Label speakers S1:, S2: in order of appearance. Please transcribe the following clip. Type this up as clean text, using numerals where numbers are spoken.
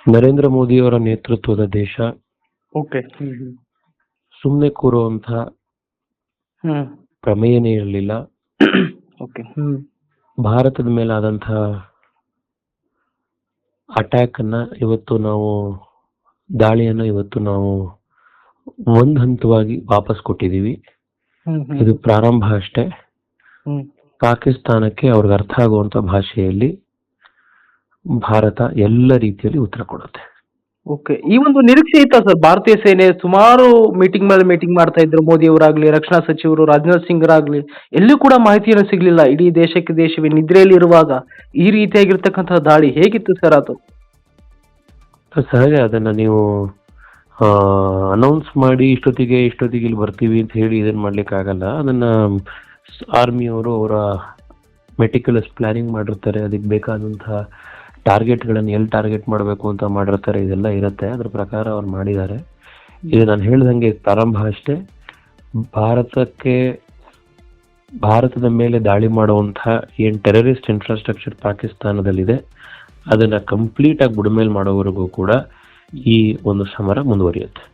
S1: ನರೇಂದ್ರ ಮೋದಿಯವರ ನೇತೃತ್ವದ ದೇಶ
S2: ಓಕೆ.
S1: ಸುಮ್ಮನೆ ಕೂರುವಂತ ಪ್ರಮೇಯನೇ ಇರಲಿಲ್ಲ.
S2: ಓಕೆ.
S1: ಭಾರತದ ಮೇಲೆ ಆದಂತಹ ಅಟ್ಯಾಕ್ ಅನ್ನ ಇವತ್ತು ನಾವು ದಾಳಿಯನ್ನ ಇವತ್ತು ನಾವು ಒಂದ್ ಹಂತವಾಗಿ ವಾಪಸ್ ಕೊಟ್ಟಿದೀವಿ. ಇದು ಪ್ರಾರಂಭ ಅಷ್ಟೇ. ಪಾಕಿಸ್ತಾನಕ್ಕೆ ಅವ್ರಿಗೆ ಅರ್ಥ ಆಗುವಂತ ಭಾಷೆಯಲ್ಲಿ ಭಾರತ ಎಲ್ಲ ರೀತಿಯಲ್ಲಿ ಉತ್ತರ ಕೊಡುತ್ತೆ.
S2: ಓಕೆ. ಈ ಒಂದು ನಿರೀಕ್ಷೆ ಇತ್ತ ಸರ್? ಭಾರತೀಯ ಸೇನೆ ಸುಮಾರು ಮೀಟಿಂಗ್ ಮೇಲೆ ಮೀಟಿಂಗ್ ಮಾಡ್ತಾ ಇದ್ರು, ಮೋದಿ ಅವರಾಗ್ಲಿ, ರಕ್ಷಣಾ ಸಚಿವರು ರಾಜನಾಥ್ ಸಿಂಗ್ ರಾಗ್ಲಿ, ಎಲ್ಲೂ ಕೂಡ ಮಾಹಿತಿಯನ್ನು ಸಿಗ್ಲಿಲ್ಲ. ಇಡೀ ದೇಶಕ್ಕೆ ದೇಶವೇ ನಿದ್ರೆಯಲ್ಲಿ ಇರುವಾಗ ಈ ರೀತಿಯಾಗಿರ್ತಕ್ಕಂತಹ ದಾಳಿ ಹೇಗಿತ್ತು ಸರ್ ಅದು?
S1: ಸಹಜ, ಅದನ್ನ ನೀವು ಅನೌನ್ಸ್ ಮಾಡಿ ಇಷ್ಟೊತ್ತಿಗೆ ಇಲ್ಲಿ ಬರ್ತೀವಿ ಅಂತ ಹೇಳಿ ಇದನ್ನ ಮಾಡ್ಲಿಕ್ಕೆ ಆಗಲ್ಲ. ಅದನ್ನ ಆರ್ಮಿಯವರು ಅವರ ಮೆಟಿಕ್ಯುಲಸ್ ಪ್ಲಾನಿಂಗ್ ಮಾಡಿರ್ತಾರೆ. ಅದಕ್ಕೆ ಬೇಕಾದಂತಹ ಟಾರ್ಗೆಟ್ಗಳನ್ನು ಎಲ್ಲಿ ಟಾರ್ಗೆಟ್ ಮಾಡಬೇಕು ಅಂತ ಮಾಡಿರ್ತಾರೆ. ಇದೆಲ್ಲ ಇರುತ್ತೆ, ಅದ್ರ ಪ್ರಕಾರ ಅವ್ರು ಮಾಡಿದ್ದಾರೆ. ಇದು ನಾನು ಹೇಳ್ದಂಗೆ ಪ್ರಾರಂಭ ಅಷ್ಟೇ. ಭಾರತದ ಮೇಲೆ ದಾಳಿ ಮಾಡುವಂತಹ ಏನ್ ಟೆರರಿಸ್ಟ್ ಇನ್ಫ್ರಾಸ್ಟ್ರಕ್ಚರ್ ಪಾಕಿಸ್ತಾನದಲ್ಲಿದೆ ಅದನ್ನ ಕಂಪ್ಲೀಟ್ ಆಗಿ ಬುಡಮೇಲ್ ಮಾಡೋವರೆಗೂ ಕೂಡ ಈ ಒಂದು ಸಮರ ಮುಂದುವರಿಯುತ್ತೆ.